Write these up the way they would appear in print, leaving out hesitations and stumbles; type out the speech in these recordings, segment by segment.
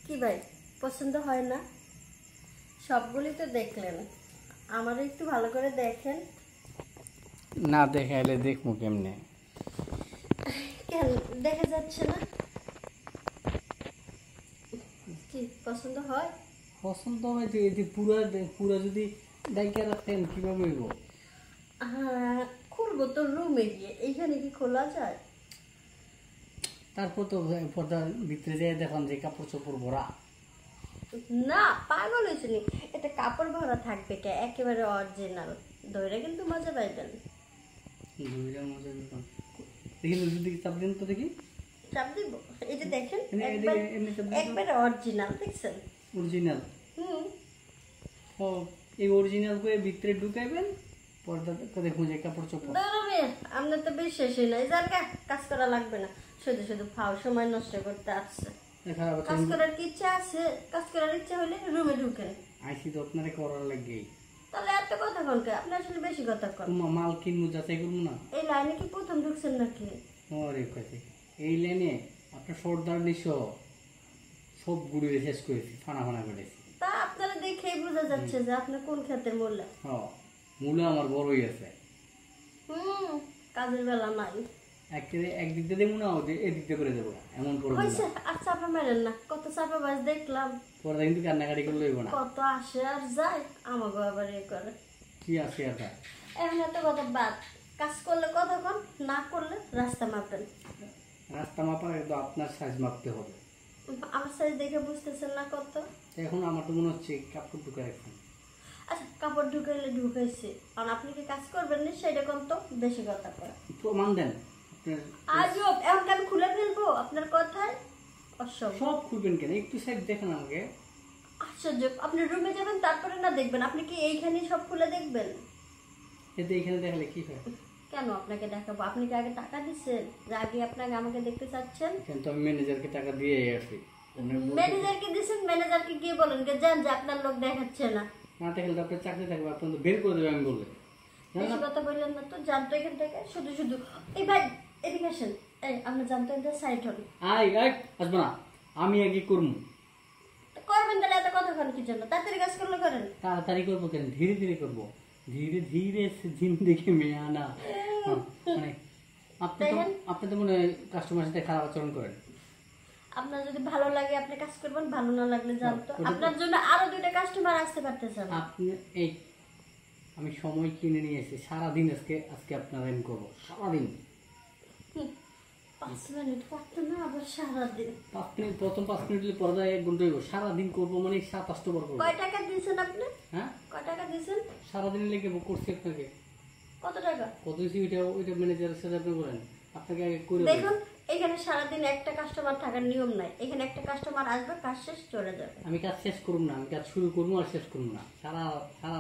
কি ভাই পছন্দ হয় না? সবগুলি তো দেখলেন, আমার একটু ভালো করে দেখেন। না দেখাইলে দেখবো কেমনে? কেন দেখা যাচ্ছে না? কি পছন্দ হয়? পছন্দ হয় যে এটি পুরা যদি ডাইকা রাখতেন কিভাবে হইব? হ্যাঁ খুলবো তো রুমে গিয়ে, এইখানে কি খোলা যায়? তারপর তো পর্দার ভিতরে যেয়ে দেখলাম যে কাপড় চোপড় ভরা। না পাগল হয়েছে নি, এটা কাপড় ভরা থাকবে কে? একেবারে অরিজিনাল, ধরে কিন্তু মজা পাইবেন। দেখি যদি চাপ দেন তো দেখি। চাপ দিব, এই যে দেখেন এমনি একবারে অরিজিনাল, দেখছেন? অরিজিনাল। ও এই অরিজিনাল করে ভিতরে ঢুকাইবেন, পর্দাটা দেখুন যে কাপড় চোপড়। আপনার তো বিশ্বাসই নাই, জানগা কাজ করা লাগবে না, শুধু শুধু ফাও সময় নষ্ট করতে আসছে। কাজ করার কি ইচ্ছা আছে? কাজ করার ইচ্ছা হলে রুমে ঢুকেন। আইসি তো আপনারে করার লাগেই। তাহলে এত কথা বলকে, আপনি আসলে বেশি কথা কন। মাল কিনবো যাচাই করবো না? এই লাইনে কি প্রথম ঢুকছেন নাকি? ওরে কাছে এই লাইনে আপনার সর্দার নিশো সব গুড়িয়ে শেষ করেছি, ফানা ফানা করেছি। তা আপনারা দেখেই বোঝা যাচ্ছে যে আপনি কোন ক্ষেতের মূল্য। মূল্য আমার বড়ই আছে। কাজের বেলা নাই, একদিক দিয়ে দেবো না, এদিক দিয়ে করে দেবো এমন করবো না। আর চাপা মেরেন না, কত চাপা বাজ দেখলাম। পরে কিন্তু কান্নাকাটি করে লইব না। কত আসে আর যায়, আমাকে আবার এ করে। কি আছে আর এখন এত কথা বাদ, কাজ করলে কথা কন, না করলে রাস্তা মাপেন। রাস্তা মাপার একদম আপনার সাইজ মাপতে হবে। আমার সাইজ দেখে বুঝতেছেন না কত? এখন আমার তো মনে হচ্ছে কাপড় ঢুকে রাখছেন। আচ্ছা কাপড় ঢুকাইলে ঢুকাইছে, কারণ আপনি কি কাজ করবেন না সেটা কোন তো বেশি কথা কয়। প্রমাণ দেন আজব, এখন কেন খুলে ফেলবো আপনার কথায়? সব খুলবেন কেন? একটু সাইড দেখেন আমাকে। আশ্চর্য, আপনি রুমে যাবেন তারপরে না দেখবেন? আপনি কি এইখানে সব খুলে দেখবেন? এতে এখানে দেখালে কি হয়? কেন আপনাকে দেখাবো? আপনি কি আগে টাকা দিচ্ছেন যে আগে আপনাকে আমাকে দেখতে চাচ্ছেন? কিন্তু আমি ম্যানেজারকে টাকা দিয়ে আসি। ম্যানেজারকে দিচ্ছেন, ম্যানেজারকে গিয়ে বলেন যে জান যে আপনার লোক দেখাচ্ছে না। না দেখালে তো আপনার চাকরি থাকবে, আপনার তো বের করে দেবে আমি বললে। বেশি কথা বললেন না তো, জানতো এখান থেকে শুধু শুধু। এই ভাই এদিকে আসেন, এই আপনি জানতো এখান থেকে সাইড হন। আসবো না, আমি আগে করবো। করবেন তাহলে এত কথা কন কি জন্য? তাড়াতাড়ি কাজ করলে করেন। তাড়াতাড়ি করবো কেন? ধীরে ধীরে করবো, ধীরে ধীরে জিন্দেগি মে আনা। মানে আপনি তো মনে হয় কাস্টমার সাথে খারাপ আচরণ করেন। আপনার যদি ভালো লাগে আপনি কাজ করবেন, ভালো না লাগলে জানতো। আপনার জন্য আরো 2টা কাস্টমার আসতে পারতেছে না। আপনি এই আমি সময় কিনে নিয়ে এসে সারাদিন আজকে আপনার আমি করবো সারাদিন। 5 মিনিট করতে না, আবার সারাদিন। 5 মিনিট, প্রথম 5 মিনিট পরে 1 ঘন্টা হইব। সারাদিন করবো মানে 7-8টা বার করবো। কয় টাকা দিয়েছেন আপনি? হ্যাঁ কয় টাকা দিয়েছেন? সারাদিন লেগে করছি আপনাকে। কত টাকা? কত দিয়েছি ওইটা ম্যানেজারের সাথে আপনি বলেন। আপনাকে আগে করে দেখুন এখানে সারাদিন একটা কাস্টমার থাকার নিয়ম নাই। এখানে একটা কাস্টমার আসবে, কাজ শেষ চলে যাবে। আমি কাজ শেষ করব না, আমি কাজ শুরু করবো আর শেষ করবো না, সারা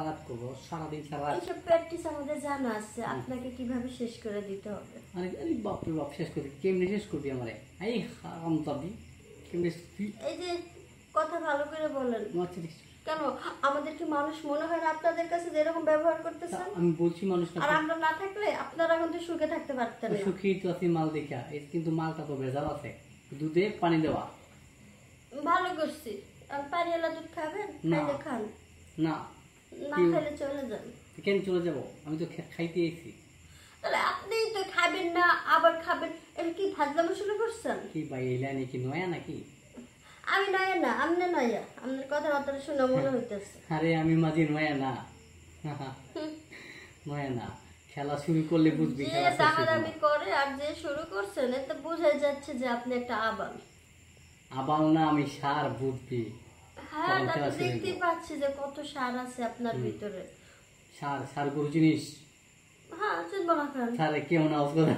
রাত করবো, সারাদিন সারা রাত। এইসব প্র্যাকটিস আমাদের জানা আছে, আপনাকে কিভাবে শেষ করে দিতে হবে। আরে বাপরে বাপ, শেষ করবি কেমনি? শেষ করবি আমারে? এই হারাম জাদি কেমনি? এই যে কথা ভালো করে বলেন। কেন আমাদের কি মানুষ মনে হয় না আপনাদের কাছে যেরকম ব্যবহার করতেছেন? আমি বলছি মানুষ না। আর আমরা না থাকলে আপনারা কিন্তু সুখে থাকতে পারতেন না। সুখী তো আছি মাল দেখা, কিন্তু মালটা তো ভেজাল আছে, দুধে পানি দেওয়া। ভালো করছি। আর পানিওয়ালা দুধ খাবেন? খাইলে খান, না না খাইলে চলে যান। কেন চলে যাব? আমি তো খাইতে এসেছি। তাহলে আপনি তো খাবেন না আবার খাবেন, এটা কি ফাজলামো শুরু করছেন? কি ভাই এই লাইনে কি নয়া নাকি? আমি নয়া না, আপনি নয়া। আপনার কথাবার্তা শুনে মনে হইতেছে। আরে আমি মাঝে নয়া না, নয়া না। খেলা শুরু করলে বুঝবি। যে দামাদামি করে আর যে শুরু করছেন এতে বোঝা যাচ্ছে যে আপনি একটা আবাল। আবাল না, আমি সার, বুঝবি। হ্যাঁ দেখতে পাচ্ছি যে কত সার আছে আপনার ভিতরে। সার গরু জিনিস। হ্যাঁ চিনব না কেন? সারে কেমন আওয়াজ করে